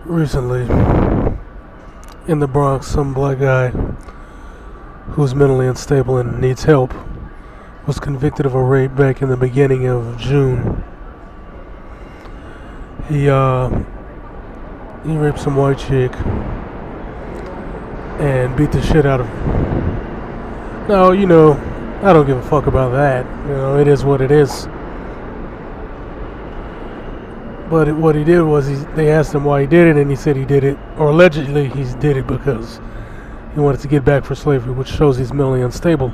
Recently, in the Bronx, some black guy who's mentally unstable and needs help was convicted of a rape back in the beginning of June. He raped some white chick and beat the shit out of her. Now, I don't give a fuck about that. It is what it is. But what he did was they asked him why he did it, and he said he did it, or allegedly he did it because he wanted to get back for slavery, which shows he's mentally unstable.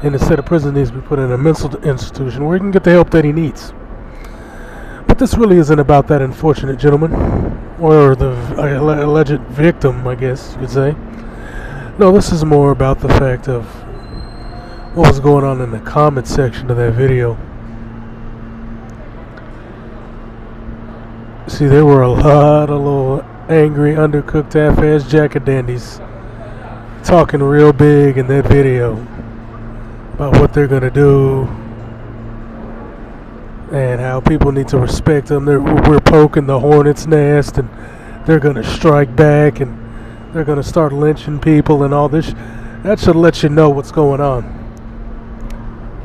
And instead of prison, he needs to be put in a mental institution where he can get the help that he needs. But this really isn't about that unfortunate gentleman, or the alleged victim, I guess you could say. No, this is more about the fact of what was going on in the comment section of that video. See, there were a lot of little angry, undercooked, half-ass jack-a-dandies talking real big in that video about what they're gonna do and how people need to respect them. We're poking the hornet's nest, and they're gonna strike back, and they're gonna start lynching people and all this. That should let you know what's going on.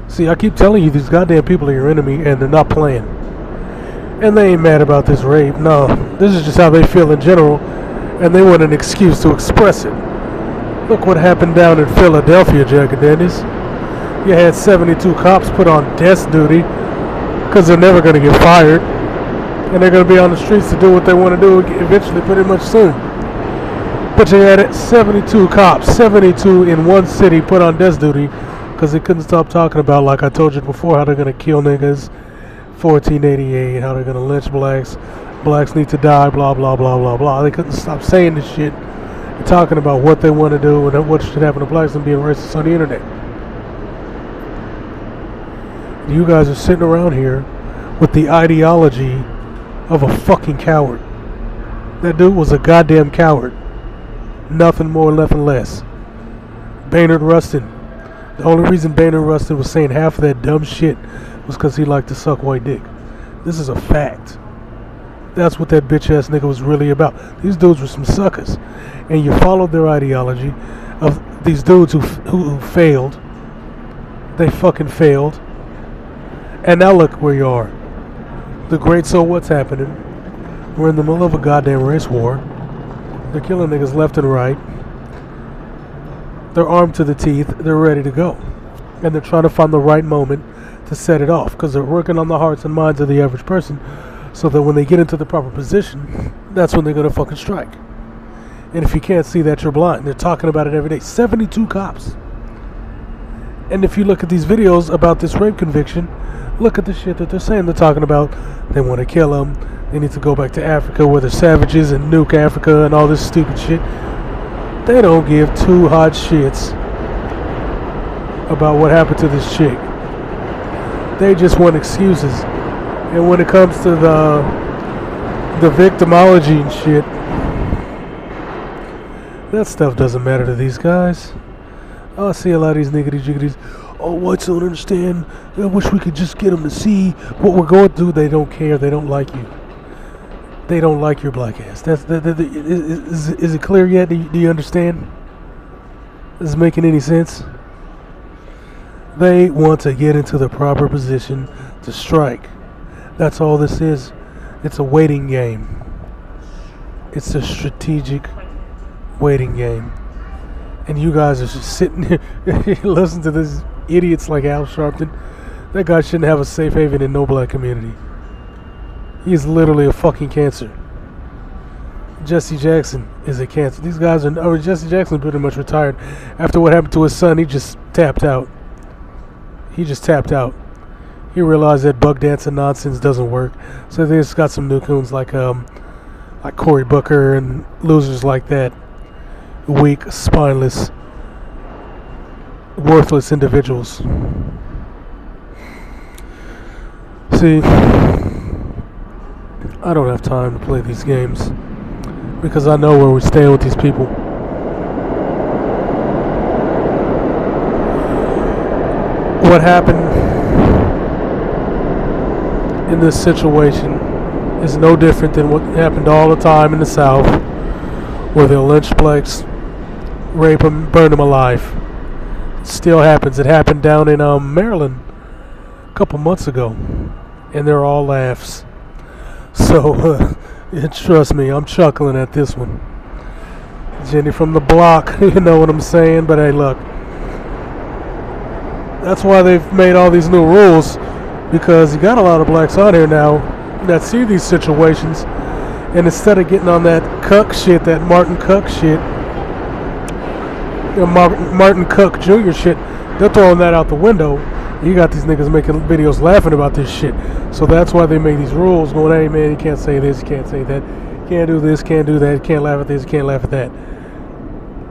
See, I keep telling you, these goddamn people are your enemy, and they're not playing. And they ain't mad about this rape. No, this is just how they feel in general, and they want an excuse to express it. Look what happened down in Philadelphia, jack-a-dandies. You had 72 cops put on desk duty because they're never going to get fired, and they're going to be on the streets to do what they want to do eventually, pretty much soon. But you had 72 cops, 72 in one city, put on desk duty because they couldn't stop talking about, like I told you before, how they're going to kill niggas, 1488, how they're going to lynch blacks need to die, blah, blah, blah, blah, blah. They couldn't stop saying this shit and talking about what they want to do and what should happen to blacks and being racist on the internet. You guys are sitting around here with the ideology of a fucking coward. That dude was a goddamn coward. Nothing more, nothing less. Baynard Rustin. The only reason Baynard Rustin was saying half of that dumb shit was because he liked to suck white dick. This is a fact. That's what that bitch ass nigga was really about. These dudes were some suckers. And you followed their ideology of these dudes who failed. They fucking failed. And now look where you are. The great so what's happening? We're in the middle of a goddamn race war. They're killing niggas left and right. They're armed to the teeth. They're ready to go. And they're trying to find the right moment to set it off, because they're working on the hearts and minds of the average person, so that when they get into the proper position, that's when they're going to fucking strike. And if you can't see that, you're blind. They're talking about it every day. 72 cops. And if you look at these videos about this rape conviction, look at the shit that they're saying. They're talking about they want to kill them. They need to go back to Africa where they're savages and nuke Africa and all this stupid shit. They don't give two hot shits about what happened to this chick. They just want excuses. And when it comes to the victimology and shit, that stuff doesn't matter to these guys. I see a lot of these niggity jiggities. Oh, whites don't understand. I wish we could just get them to see what we're going through. They don't care. They don't like you. They don't like your black ass. Is it clear yet? Do you understand? Is it making any sense? They want to get into the proper position to strike. That's all this is. It's a waiting game. It's a strategic waiting game. And you guys are just sitting here listening to these idiots like Al Sharpton. That guy shouldn't have a safe haven in no black community. He's literally a fucking cancer. Jesse Jackson is a cancer. These guys are... Jesse Jackson pretty much retired. After what happened to his son, he just tapped out. He just tapped out. He realized that bug dancing nonsense doesn't work. So they just got some new coons like Cory Booker and losers like that. Weak, spineless, worthless individuals. See, I don't have time to play these games because I know where we stand with these people. What happened in this situation is no different than what happened all the time in the South, where they'll lynch blacks, rape them, burn them alive. It still happens. It happened down in Maryland a couple months ago, and they're all laughs. So, trust me, I'm chuckling at this one. Jenny from the block, you know what I'm saying? But hey, look, that's why they've made all these new rules, because you got a lot of blacks on here now that see these situations, and instead of getting on that cuck shit, that Martin Cuck shit, Martin Cuck Jr. shit, they're throwing that out the window. You got these niggas making videos laughing about this shit. So that's why they made these rules going, hey man, you can't say this, you can't say that, can't do this, can't do that, can't laugh at this, can't laugh at that.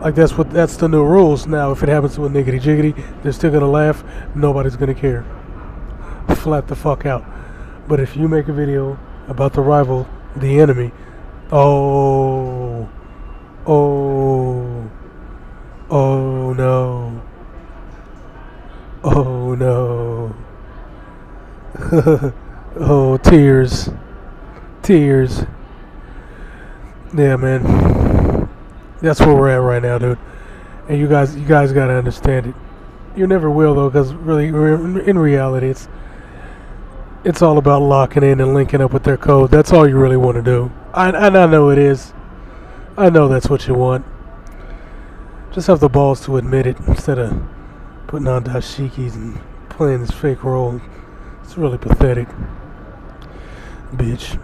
Like that's the new rules. Now if it happens to a niggity jiggity, they're still gonna laugh, nobody's gonna care. Flat the fuck out. But if you make a video about the rival, the enemy, oh no. Oh no. Oh, tears. Tears. Yeah, man. That's where we're at right now, dude. And you guys gotta understand it. You never will, though, because really, in reality, it's all about locking in and linking up with their code. That's all you really want to do. I know it is. I know that's what you want. Just have the balls to admit it instead of putting on dashikis and playing this fake role. It's really pathetic. Bitch.